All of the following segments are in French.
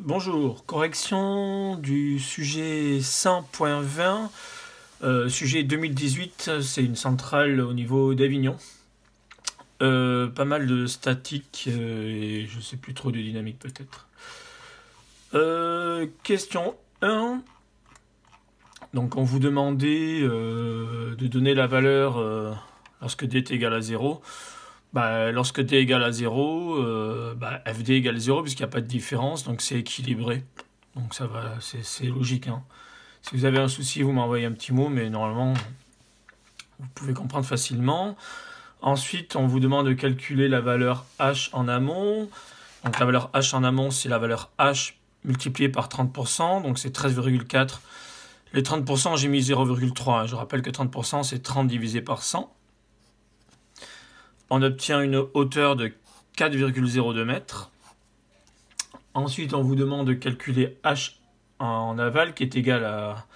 Bonjour, correction du sujet 100.20, sujet 2018, c'est une centrale au niveau d'Avignon. Pas mal de statique et je sais plus trop de dynamique peut-être. Question 1. Donc on vous demandait de donner la valeur lorsque d est égal à 0. Lorsque d égale à 0, fd égale 0 puisqu'il n'y a pas de différence, donc c'est équilibré. Donc ça va, c'est logique. Hein. Si vous avez un souci, vous m'envoyez un petit mot, mais normalement, vous pouvez comprendre facilement. Ensuite, on vous demande de calculer la valeur h en amont. Donc la valeur h en amont, c'est la valeur h multipliée par 30%, donc c'est 13,4. Les 30%, j'ai mis 0,3. Je rappelle que 30%, c'est 30 divisé par 100. On obtient une hauteur de 4,02 mètres. Ensuite, on vous demande de calculer h en aval qui est égal à...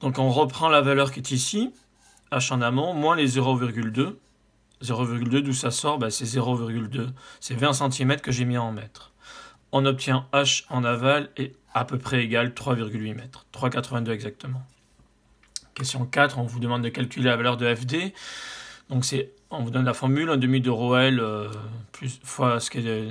Donc on reprend la valeur qui est ici, h en amont, moins les 0,2. 0,2 d'où ça sort, c'est 0,2. C'est 20 cm que j'ai mis en mètres. On obtient h en aval est à peu près égal 3,8 mètres. 3,82 exactement. Question 4, on vous demande de calculer la valeur de fd. Donc on vous donne la formule, 1/2 de rho L plus fois ce qui est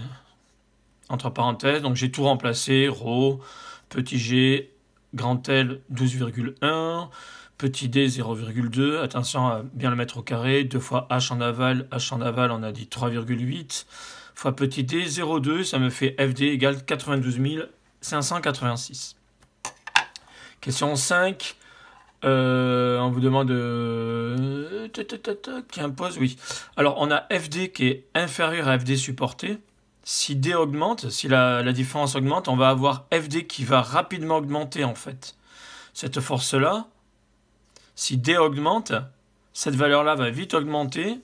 entre parenthèses. Donc j'ai tout remplacé, rho, petit g, grand L 12,1, petit d 0,2. Attention à bien le mettre au carré. 2 fois h en aval on a dit 3,8 fois petit d 0,2, ça me fait fd égale 92 586. Question 5. On vous demande qui impose, oui. Alors on a FD qui est inférieur à FD supporté. Si D augmente, si la différence augmente, on va avoir FD qui va rapidement augmenter en fait. Cette force-là, si D augmente, cette valeur-là va vite augmenter.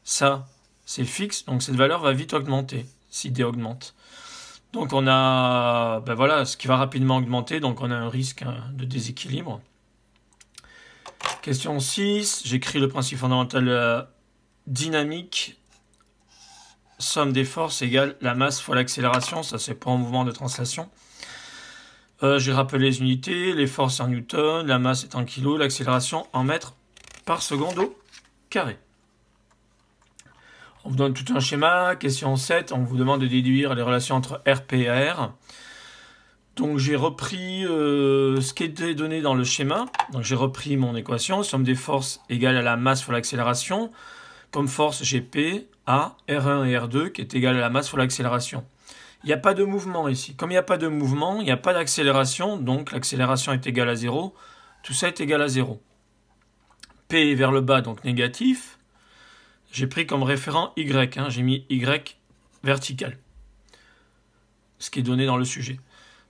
Ça, c'est fixe, donc cette valeur va vite augmenter si D augmente. Donc on a voilà, ce qui va rapidement augmenter, donc on a un risque de déséquilibre. Question 6, j'écris le principe fondamental de la dynamique. Somme des forces égale la masse fois l'accélération, ça c'est pour un mouvement de translation. J'ai rappelé les unités, les forces en newton, la masse est en kilos, l'accélération en mètres par seconde au carré. On vous donne tout un schéma. Question 7, on vous demande de déduire les relations entre RP et AR. Donc j'ai repris ce qui était donné dans le schéma. Donc j'ai repris mon équation, somme des forces égale à la masse fois l'accélération. Comme force, j'ai P, A, R1 et R2 qui est égal à la masse fois l'accélération. Il n'y a pas de mouvement ici. Comme il n'y a pas de mouvement, il n'y a pas d'accélération, donc l'accélération est égale à 0. Tout ça est égal à 0. P est vers le bas, donc négatif. J'ai pris comme référent Y, j'ai mis Y vertical. Ce qui est donné dans le sujet.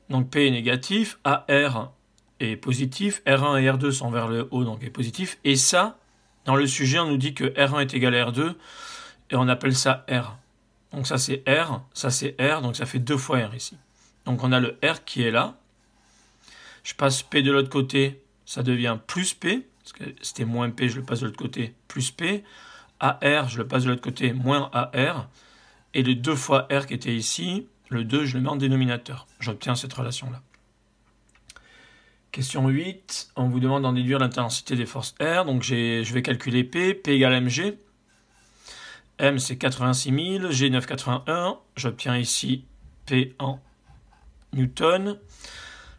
Donc P est négatif, AR est positif, R1 et R2 sont vers le haut, donc est positif. Et ça, dans le sujet, on nous dit que R1 est égal à R2, et on appelle ça R. Donc ça c'est R, ça c'est R, donc ça fait 2 fois R ici. Donc on a le R qui est là. Je passe P de l'autre côté, ça devient plus P, parce que c'était moins P, je le passe de l'autre côté, plus P. AR, je le passe de l'autre côté, moins AR. Et le 2 fois R qui était ici, le 2, je le mets en dénominateur. J'obtiens cette relation-là. Question 8. On vous demande d'en déduire l'intensité des forces R. Donc je vais calculer P. P égale mg. M, c'est 86 000. G, 981. J'obtiens ici P en newton.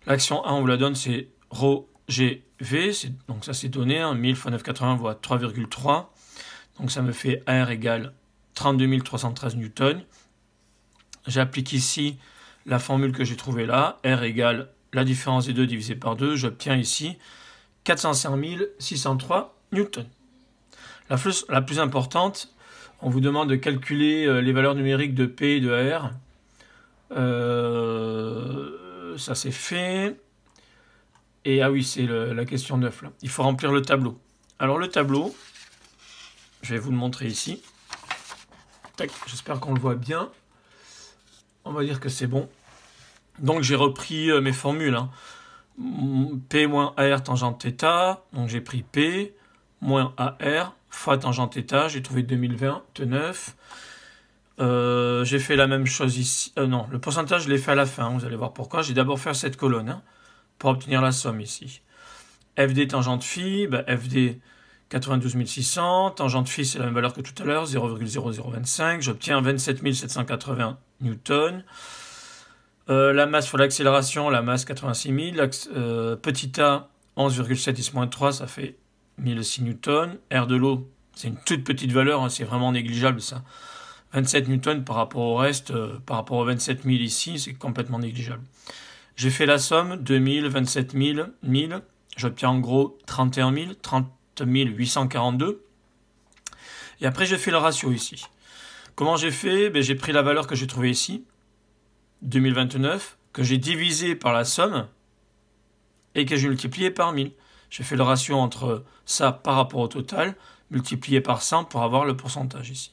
L'action 1, on vous la donne, c'est ρ, G, V. Donc ça, c'est donné. 1000 fois 980 voit 3,3. Donc ça me fait R égale 32 313 newtons. J'applique ici la formule que j'ai trouvée là, R égale la différence des deux divisé par 2, j'obtiens ici 405 603 newtons. La plus importante, on vous demande de calculer les valeurs numériques de P et de R. Ça c'est fait. Et ah oui, c'est la question 9 là. Il faut remplir le tableau. Alors le tableau, je vais vous le montrer ici. J'espère qu'on le voit bien. On va dire que c'est bon. Donc j'ai repris mes formules. P moins AR tangente θ. Donc j'ai pris P moins AR fois tangente θ. J'ai trouvé 2029. J'ai fait la même chose ici. Non, le pourcentage, je l'ai fait à la fin. Vous allez voir pourquoi. J'ai d'abord fait cette colonne hein, pour obtenir la somme ici. FD tangente phi, FD 92 600. Tangente phi, c'est la même valeur que tout à l'heure, 0,0025. J'obtiens 27 780 newtons. La masse pour l'accélération, la masse 86 000. Petit a, 11,7 10-3, ça fait 1006 newtons. R de l'eau, c'est une toute petite valeur, hein, c'est vraiment négligeable ça. 27 newtons par rapport au reste, par rapport aux 27 000 ici, c'est complètement négligeable. J'ai fait la somme, 2000, 27 000, 1000. J'obtiens en gros 31 000, 30 842. Et après, j'ai fait le ratio ici. Comment j'ai fait? J'ai pris la valeur que j'ai trouvée ici, 2029, que j'ai divisé par la somme et que j'ai multiplié par 1000. J'ai fait le ratio entre ça par rapport au total, multiplié par 100 pour avoir le pourcentage ici.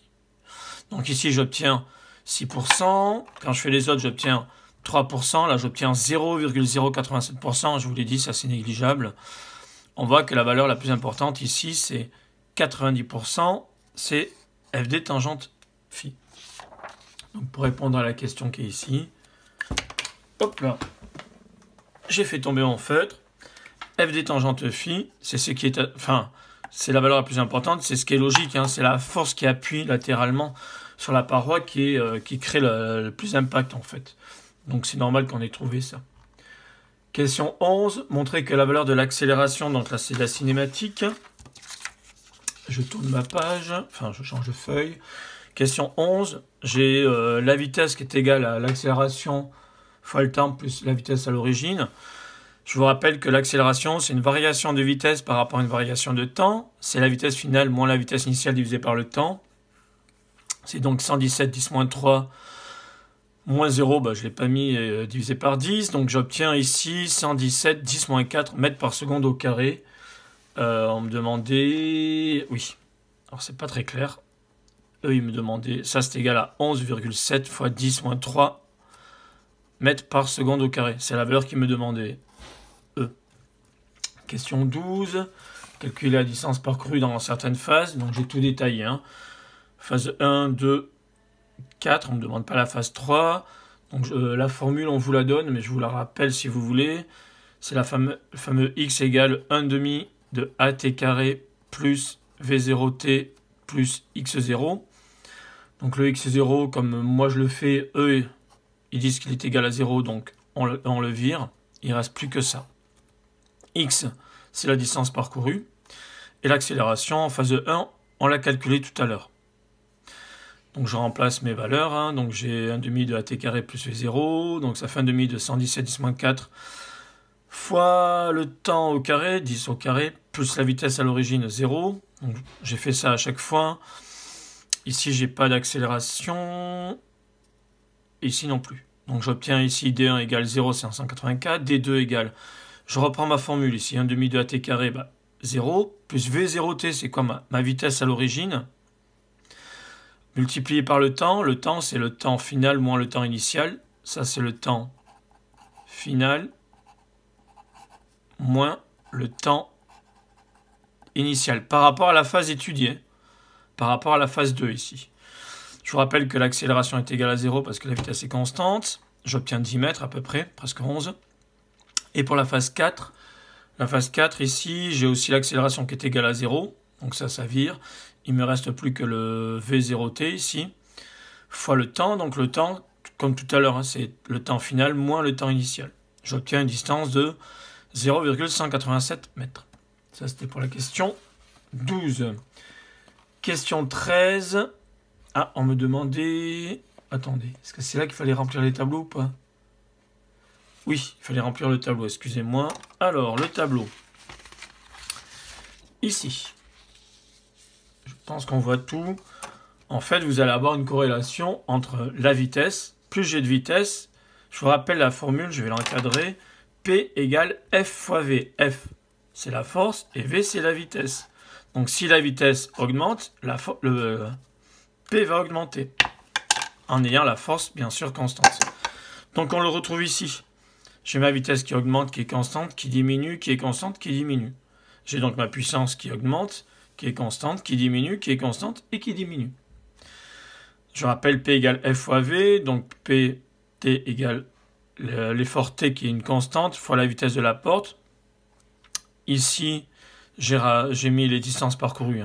Donc ici, j'obtiens 6%. Quand je fais les autres, j'obtiens 3%. Là, j'obtiens 0,087%. Je vous l'ai dit, ça c'est négligeable. On voit que la valeur la plus importante ici, c'est 90%. C'est FD tangente phi. Donc pour répondre à la question qui est ici, hop là, j'ai fait tomber mon feutre. FD tangente phi, c'est ce qui est, enfin, c'est la valeur la plus importante, c'est ce qui est logique, hein, c'est la force qui appuie latéralement sur la paroi qui crée le plus d'impact en fait. Donc c'est normal qu'on ait trouvé ça. Question 11, montrer que la valeur de l'accélération, donc là c'est la cinématique. Je tourne ma page, enfin je change de feuille. Question 11, j'ai la vitesse qui est égale à l'accélération fois le temps plus la vitesse à l'origine. Je vous rappelle que l'accélération, c'est une variation de vitesse par rapport à une variation de temps. C'est la vitesse finale moins la vitesse initiale divisée par le temps. C'est donc 117 10-3 moins 0, je ne l'ai pas mis, divisé par 10. Donc j'obtiens ici 117 10-4 mètres par seconde au carré. On me demandait... Oui, alors c'est pas très clair. Eux, ils me demandaient... Ça, c'est égal à 11,7 fois 10-3 mètres par seconde au carré. C'est la valeur qu'ils me demandaient. Question 12, calculer la distance parcourue dans certaines phases. Donc j'ai tout détaillé. Hein. Phase 1, 2, 4. On ne me demande pas la phase 3. Donc la formule, on vous la donne, mais je vous la rappelle si vous voulez. C'est le fameux x égale 1 demi de at carré plus v0t plus x0. Donc le x0, comme moi je le fais, eux, ils disent qu'il est égal à 0, donc on le vire. Il ne reste plus que ça. X, c'est la distance parcourue. Et l'accélération en phase 1, on l'a calculé tout à l'heure. Donc je remplace mes valeurs. Hein. Donc j'ai 1 demi de at carré plus V0. Donc ça fait 1 demi de 117 10-4 fois le temps au carré, 10 au carré, plus la vitesse à l'origine 0. Donc j'ai fait ça à chaque fois. Ici, j'ai pas d'accélération. Ici non plus. Donc j'obtiens ici D1 égale 0, c'est 184. D2 égale... Je reprends ma formule ici, 1 demi de at carré, 0, plus V0t, c'est quoi ma vitesse à l'origine, multiplié par le temps c'est le temps final moins le temps initial, ça c'est le temps final moins le temps initial, par rapport à la phase étudiée, par rapport à la phase 2 ici. Je vous rappelle que l'accélération est égale à 0 parce que la vitesse est constante, j'obtiens 10 mètres à peu près, presque 11. Et pour la phase 4 ici, j'ai aussi l'accélération qui est égale à 0. Donc ça vire. Il me reste plus que le V0t ici, fois le temps. Donc le temps, comme tout à l'heure, hein, c'est le temps final moins le temps initial. J'obtiens une distance de 0,187 mètres. Ça, c'était pour la question 12. Question 13. Ah, on me demandait... Attendez, est-ce que c'est là qu'il fallait remplir les tableaux ou pas ? Oui, il fallait remplir le tableau, excusez-moi. Alors, le tableau. Ici. Je pense qu'on voit tout. En fait, vous allez avoir une corrélation entre la vitesse, plus j'ai de vitesse. Je vous rappelle la formule, je vais l'encadrer. P égale F fois V. F, c'est la force et V, c'est la vitesse. Donc, si la vitesse augmente, le P va augmenter. En ayant la force, bien sûr, constante. Donc, on le retrouve ici. J'ai ma vitesse qui augmente, qui est constante, qui diminue, qui est constante, qui diminue. J'ai donc ma puissance qui augmente, qui est constante, qui diminue, qui est constante et qui diminue. Je rappelle P égale F fois V, donc P, T égale l'effort T qui est une constante fois la vitesse de la porte. Ici, j'ai mis les distances parcourues.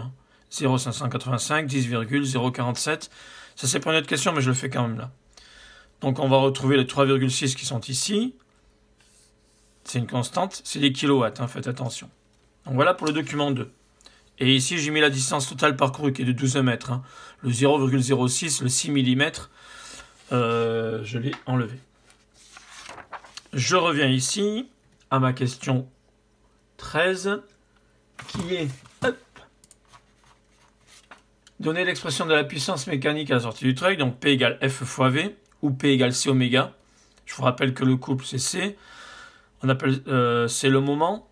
0,585, 10,047. Ça c'est pour une autre question, mais je le fais quand même là. Donc on va retrouver les 3,6 qui sont ici. C'est une constante, c'est des kilowatts, faites attention. Donc voilà pour le document 2. Et ici, j'ai mis la distance totale parcourue qui est de 12 mètres. Le 0,06, le 6 mm, je l'ai enlevé. Je reviens ici à ma question 13, qui est donner l'expression de la puissance mécanique à la sortie du treuil, donc P égale F fois V, ou P égale C oméga. Je vous rappelle que le couple, c'est C. On appelle c'est le moment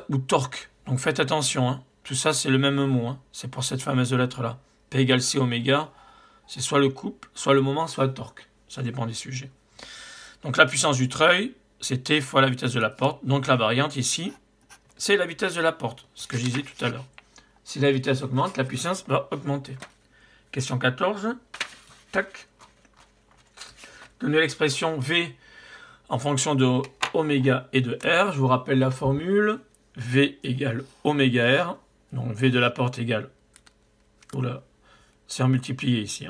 ou torque. Donc faites attention, tout ça c'est le même mot, c'est pour cette fameuse lettre là. P égale C oméga, c'est soit le couple, soit le moment, soit le torque. Ça dépend des sujets. Donc la puissance du treuil, c'est T fois la vitesse de la porte. Donc la variante ici, c'est la vitesse de la porte, ce que je disais tout à l'heure. Si la vitesse augmente, la puissance va augmenter. Question 14. Tac. Donner l'expression V en fonction de oméga et de R. Je vous rappelle la formule. V égale oméga R. Donc V de la porte égale... Oula, c'est remultiplié ici.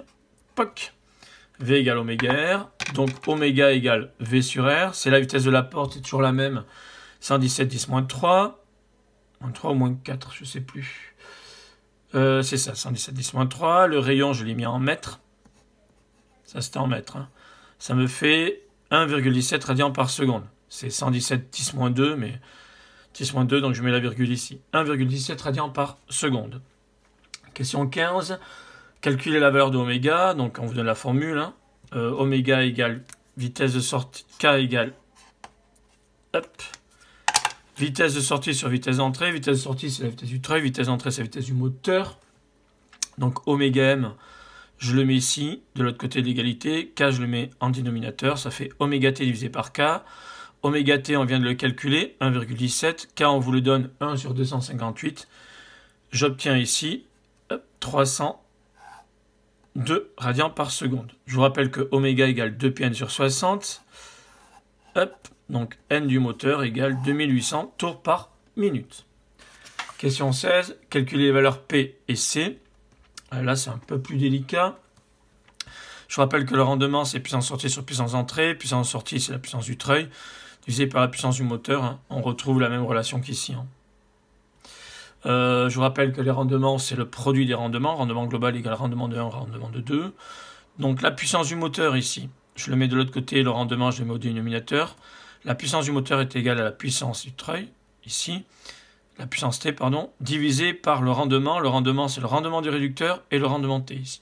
Poc. V égale oméga R. Donc oméga égale V sur R. C'est la vitesse de la porte, c'est toujours la même. 117 10 moins 3. Moins 3 ou moins 4, je ne sais plus. C'est ça, 117 10 moins 3. Le rayon, je l'ai mis en mètres. Ça, c'était en mètres. Ça me fait 1,17 radians par seconde. C'est 117 10 moins 2, mais 10 moins 2, donc je mets la virgule ici. 1,17 radians par seconde. Question 15. Calculer la valeur de oméga. Donc, on vous donne la formule. Oméga égale vitesse de sortie. K égale... vitesse de sortie sur vitesse d'entrée. Vitesse de sortie, c'est la vitesse du treuil. Vitesse d'entrée, c'est la vitesse du moteur. Donc, oméga m, je le mets ici, de l'autre côté de l'égalité. K, je le mets en dénominateur. Ça fait oméga t divisé par K. Oméga t, on vient de le calculer, 1,17. K, on vous le donne, 1 sur 258. J'obtiens ici 302 radians par seconde. Je vous rappelle que oméga égale 2 πn sur 60. Donc n du moteur égale 2800 tours par minute. Question 16. Calculer les valeurs P et C. Là, c'est un peu plus délicat. Je vous rappelle que le rendement, c'est puissance sortie sur puissance entrée. Puissance sortie, c'est la puissance du treuil. Divisé par la puissance du moteur. On retrouve la même relation qu'ici. Je vous rappelle que les rendements, c'est le produit des rendements. Rendement global égale rendement de 1, rendement de 2. Donc la puissance du moteur ici, je le mets de l'autre côté. Le rendement, je le mets au dénominateur. La puissance du moteur est égale à la puissance du treuil, ici. La puissance T, pardon, divisé par le rendement. Le rendement, c'est le rendement du réducteur et le rendement T ici.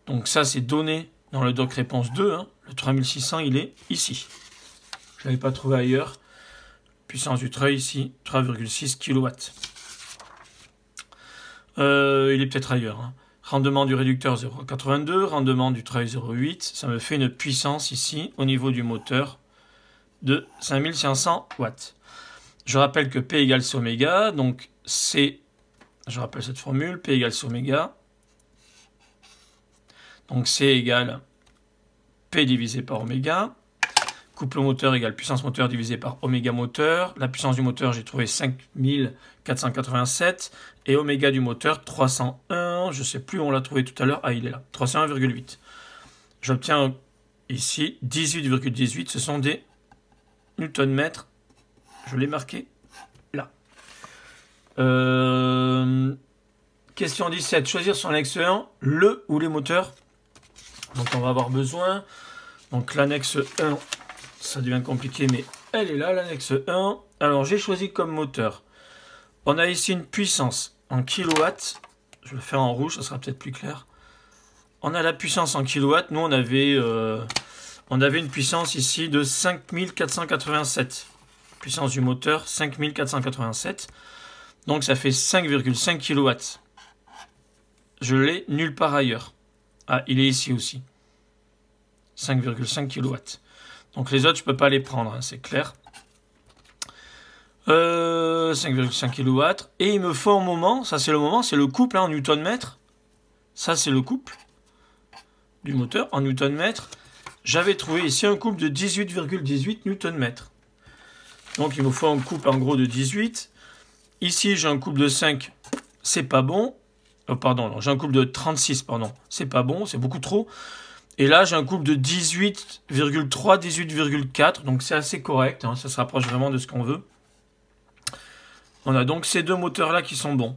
Donc ça, c'est donné dans le doc réponse 2. Le 3600, il est ici. Je ne l'avais pas trouvé ailleurs. Puissance du treuil ici, 3,6 kW. Il est peut-être ailleurs. Rendement du réducteur 0,82, rendement du treuil 0,8. Ça me fait une puissance ici, au niveau du moteur, de 5500 watts. Je rappelle que P égale C oméga, donc C, je rappelle cette formule, P égale C oméga. Donc C égale P divisé par oméga. Couple moteur égale puissance moteur divisé par oméga moteur. La puissance du moteur, j'ai trouvé 5487. Et oméga du moteur, 301. Je ne sais plus où on l'a trouvé tout à l'heure. Ah, il est là. 301,8. J'obtiens ici 18,18. Ce sont des newton-mètres. Je l'ai marqué là. Question 17. Choisir son annexe 1, le ou les moteurs. Donc on va avoir besoin. Donc l'annexe 1, ça devient compliqué, mais elle est là, l'annexe 1. Alors j'ai choisi comme moteur. On a ici une puissance en kilowatts. Je vais le faire en rouge, ça sera peut-être plus clair. On a la puissance en kilowatts. Nous, on avait une puissance ici de 5487. Puissance du moteur, 5487. Donc ça fait 5,5 kW. Je l'ai nulle part ailleurs. Ah, il est ici aussi. 5,5 kW. Donc les autres, je ne peux pas les prendre, c'est clair. 5,5 kW. Et il me faut un moment, ça c'est le moment, c'est le couple en newton-mètre. Ça c'est le couple. du moteur en Nm, j'avais trouvé ici un couple de 18,18 Nm. Donc il me faut un couple en gros de 18. Ici j'ai un couple de 5, c'est pas bon. Pardon, j'ai un couple de 36, pardon, c'est pas bon, c'est beaucoup trop. Et là j'ai un couple de 18,3, 18,4, donc c'est assez correct, hein, ça se rapproche vraiment de ce qu'on veut. On a donc ces deux moteurs là qui sont bons.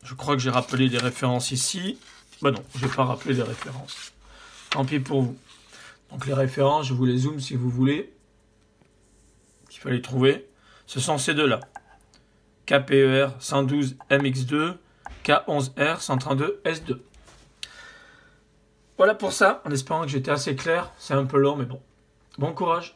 Je crois que j'ai rappelé les références ici. Bah non, je n'ai pas rappelé les références. Tant pis pour vous. Donc les références, je vous les zoome si vous voulez. Il fallait trouver. Ce sont ces deux-là. KPER 112 MX2, K11R 132 S2. Voilà pour ça, en espérant que j'étais assez clair. C'est un peu long, mais bon. Bon courage.